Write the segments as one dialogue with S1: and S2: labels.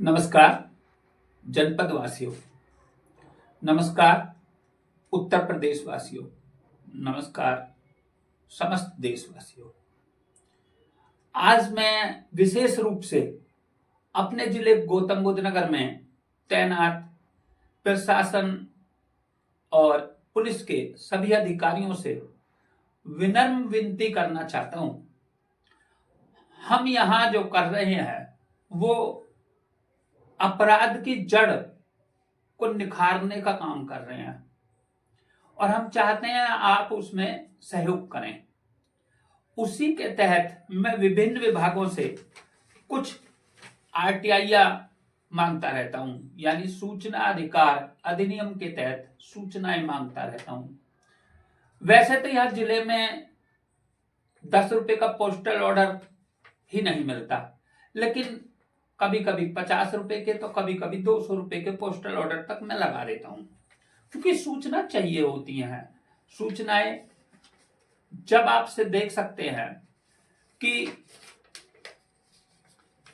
S1: नमस्कार जनपद वासियों। नमस्कार उत्तर प्रदेश वासियों। नमस्कार समस्त देशवासियों। आज मैं विशेष रूप से अपने जिले गौतम बुद्ध नगर में तैनात प्रशासन और पुलिस के सभी अधिकारियों से विनम्र विनती करना चाहता हूं। हम यहां जो कर रहे हैं वो अपराध की जड़ को निखारने का काम कर रहे हैं और हम चाहते हैं आप उसमें सहयोग करें। उसी के तहत मैं विभिन्न विभागों से कुछ आरटीआई मांगता रहता हूं, यानी सूचना अधिकार अधिनियम के तहत सूचनाएं मांगता रहता हूं। वैसे तो यह जिले में 10 रुपए का पोस्टल ऑर्डर ही नहीं मिलता, लेकिन कभी कभी 50 रुपए के तो कभी कभी 200 रुपए के पोस्टल ऑर्डर तक मैं लगा देता हूं, क्योंकि सूचना चाहिए होती है। सूचनाएं जब आपसे देख सकते हैं कि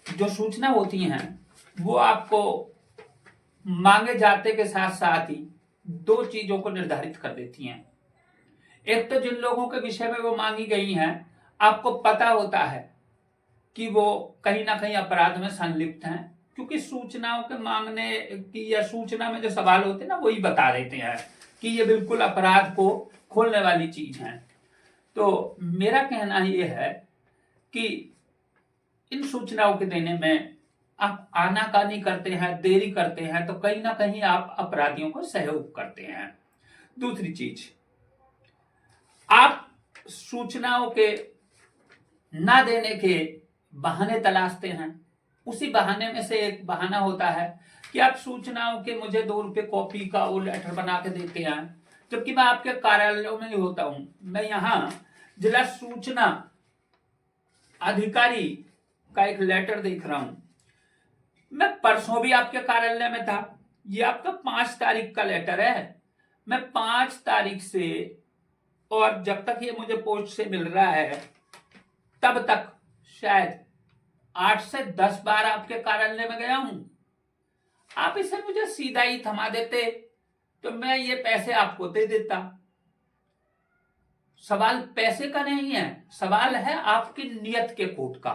S1: जो सूचना होती हैं वो आपको मांगे जाते के साथ साथ ही दो चीजों को निर्धारित कर देती हैं। एक तो जिन लोगों के विषय में वो मांगी गई हैं आपको पता होता है कि वो कहीं ना कहीं अपराध में संलिप्त हैं, क्योंकि सूचनाओं के मांगने की या सूचना में जो सवाल होते हैं ना वही बता देते हैं कि ये बिल्कुल अपराध को खोलने वाली चीज है। तो मेरा कहना ये है कि इन सूचनाओं के देने में आप आनाकानी करते हैं, देरी करते हैं, तो कहीं ना कहीं आप अपराधियों को सहयोग करते हैं। दूसरी चीज, आप सूचनाओं के ना देने के बहाने तलाशते हैं। उसी बहाने में से एक बहाना होता है कि आप सूचनाओं के मुझे 2 रुपए कॉपी का वो लेटर बना के देते हैं, जबकि मैं आपके कार्यालयों में ही होता हूं। मैं यहाँ जिला सूचना अधिकारी का एक लेटर देख रहा हूं। मैं परसों भी आपके कार्यालय में था। ये आपका 5 तारीख का लेटर है। मैं 5 तारीख से और जब तक ये मुझे पोस्ट से मिल रहा है तब तक शायद 8 से 10 बार आपके कार्यालय में गया हूं। आप इसे मुझे सीधा ही थमा देते तो मैं ये पैसे आपको दे देता। सवाल पैसे का नहीं है, सवाल है आपकी नियत के कोट का।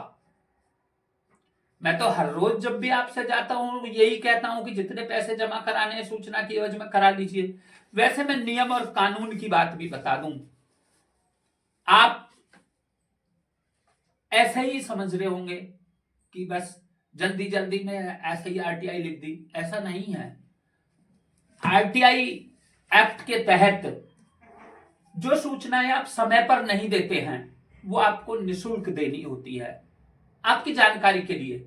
S1: मैं तो हर रोज जब भी आपसे जाता हूं यही कहता हूं कि जितने पैसे जमा कराने हैं सूचना की एवज में करा लीजिए। वैसे मैं नियम और कानून की बात भी बता दूं, आप ऐसे ही समझ रहे होंगे कि बस जल्दी जल्दी में ऐसे ही आरटीआई लिख दी। ऐसा नहीं है। आरटीआई एक्ट के तहत जो सूचनाएं आप समय पर नहीं देते हैं वो आपको निःशुल्क देनी होती है आपकी जानकारी के लिए।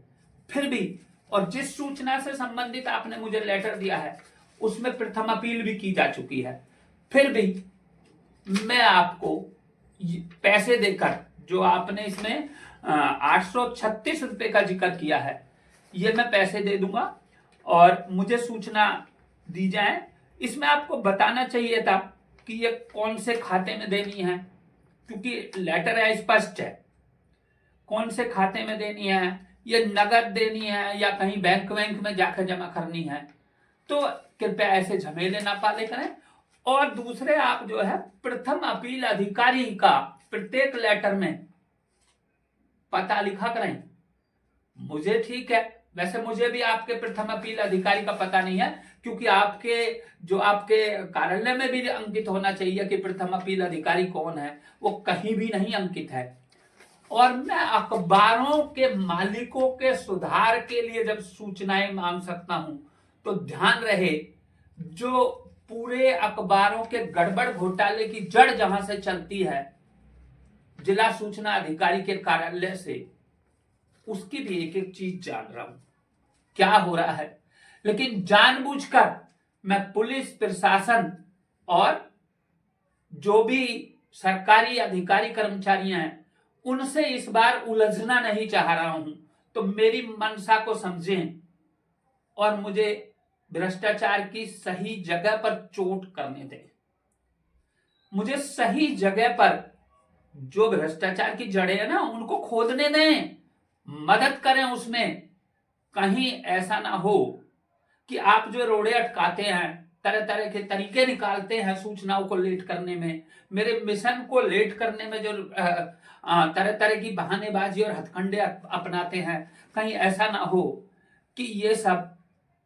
S1: फिर भी, और जिस सूचना से संबंधित आपने मुझे लेटर दिया है उसमें प्रथम अपील भी की जा चुकी है, फिर भी मैं आपको पैसे देकर, जो आपने इसमें 836 रुपए का जिक्र किया है, ये मैं पैसे दे दूंगा और मुझे सूचना दी जाए। इसमें आपको बताना चाहिए था कि ये कौन से खाते में देनी है, क्योंकि लेटर है स्पष्ट है कौन से खाते में देनी है, ये नगद देनी है या कहीं बैंक में जाकर जमा करनी है। तो कृपया ऐसे झमेले ना पाले करें। और दूसरे, आप जो है प्रथम अपील अधिकारी का प्रत्येक लेटर में पता लिखा करें। मुझे ठीक है, वैसे मुझे भी आपके प्रथम अपील अधिकारी का पता नहीं है, क्योंकि आपके कार्यालय में भी अंकित होना चाहिए कि प्रथम अपील अधिकारी कौन है, वो कहीं भी नहीं अंकित है। और मैं अखबारों के मालिकों के सुधार के लिए जब सूचनाएं मांग सकता हूं तो ध्यान रहे, जो पूरे अखबारों के गड़बड़ घोटाले की जड़ जहां से चलती है जिला सूचना अधिकारी के कार्यालय से, उसकी भी एक एक चीज जान रहा हूं क्या हो रहा है। लेकिन जानबूझकर मैं पुलिस प्रशासन और जो भी सरकारी अधिकारी कर्मचारियां हैं उनसे इस बार उलझना नहीं चाह रहा हूं। तो मेरी मंशा को समझें और मुझे भ्रष्टाचार की सही जगह पर चोट करने दें। मुझे सही जगह पर जो भ्रष्टाचार की जड़ें है ना उनको खोदने दें, मदद करें उसमें। कहीं ऐसा ना हो कि आप जो रोड़े अटकाते हैं, तरह तरह के तरीके निकालते हैं सूचनाओं को लेट करने में, मेरे मिशन को लेट करने में जो तरह तरह की बहानेबाजी और हथकंडे अपनाते हैं, कहीं ऐसा ना हो कि ये सब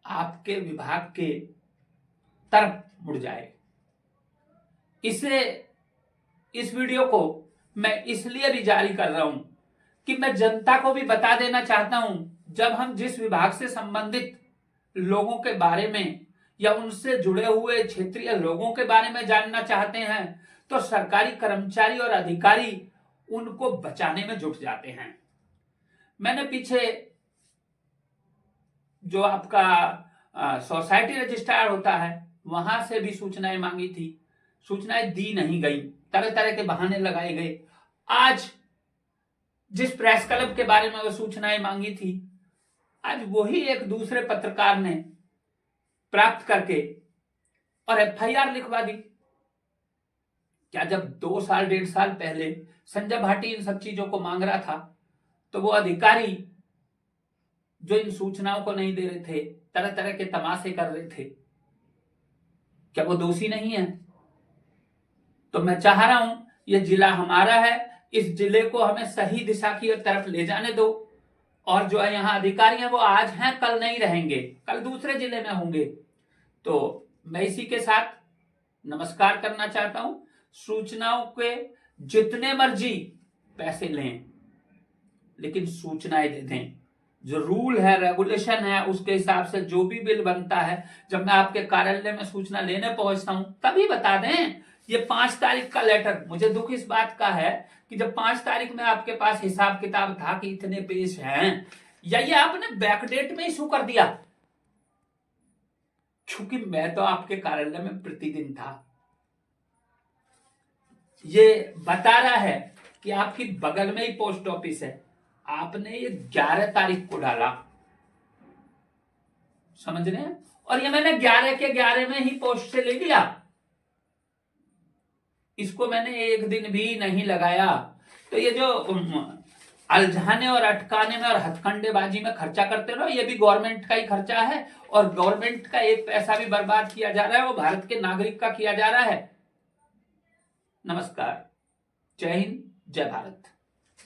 S1: आपके विभाग के तरफ मुड़ जाए। इस वीडियो को मैं इसलिए भी जारी कर रहा हूं कि मैं जनता को भी बता देना चाहता हूं, जब हम जिस विभाग से संबंधित लोगों के बारे में या उनसे जुड़े हुए क्षेत्रीय लोगों के बारे में जानना चाहते हैं, तो सरकारी कर्मचारी और अधिकारी उनको बचाने में जुट जाते हैं। मैंने पीछे जो आपका सोसाइटी रजिस्ट्रार होता है, वहां से भी सूचनाएं मांगी थी, सूचनाएं दी नहीं गई, तरह तरह के बहाने लगाए गए। आज जिस प्रेस क्लब के बारे में वो सूचनाएं मांगी थी, आज वही एक दूसरे पत्रकार ने प्राप्त करके और एफआईआर लिखवा दी। क्या जब 2 साल 1.5 साल पहले संजय भाटी इन सब चीजों को मांग रहा था, तो वो अधिकारी जो इन सूचनाओं को नहीं दे रहे थे, तरह तरह के तमाशे कर रहे थे, क्या वो दोषी नहीं है? तो मैं चाह रहा हूं, ये जिला हमारा है, इस जिले को हमें सही दिशा की तरफ ले जाने दो। और जो है यहाँ अधिकारी हैं, वो आज हैं, कल नहीं रहेंगे, कल दूसरे जिले में होंगे। तो मैं इसी के साथ नमस्कार करना चाहता हूं। सूचनाओं के जितने मर्जी पैसे लें, लेकिन सूचनाएं दे दें। जो रूल है, रेगुलेशन है, उसके हिसाब से जो भी बिल बनता है, जब मैं आपके कार्यालय में सूचना लेने पहुंचता हूं, तभी बता दें। ये 5 तारीख का लेटर, मुझे दुख इस बात का है कि जब 5 तारीख में आपके पास हिसाब किताब था कि इतने पेज हैं, या ये आपने बैकडेट में इशू कर दिया, क्योंकि मैं तो आपके कार्यालय में प्रतिदिन था। ये बता रहा है कि आपकी बगल में ही पोस्ट ऑफिस है, आपने ये 11 तारीख को डाला, समझ रहे हैं? और ये मैंने 11 के 11 में ही पोस्ट से ले लिया, इसको मैंने एक दिन भी नहीं लगाया। तो ये जो अलझाने और अटकाने में और हथकंडेबाजी में खर्चा करते रहो, ये भी गवर्नमेंट का ही खर्चा है, और गवर्नमेंट का एक पैसा भी बर्बाद किया जा रहा है, वो भारत के नागरिक का किया जा रहा है। नमस्कार, जय हिंद, जय भारत।